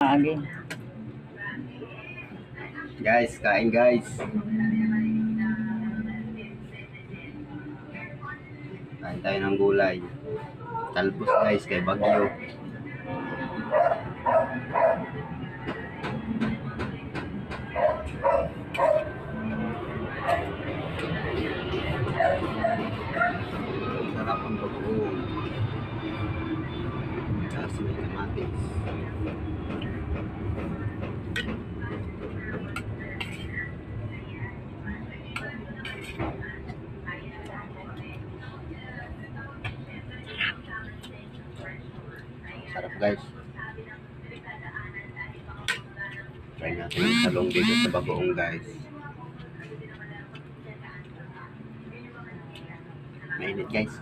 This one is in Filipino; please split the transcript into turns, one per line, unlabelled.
Agi.
Guys, kain guys. Kain tayo ng gulay. Talbos guys, kay Bagyo. Sarap ang bagoong. Kasi may kamatis. Sarap guys. Try natin yung talong dito sa bagoong guys. Mainit guys.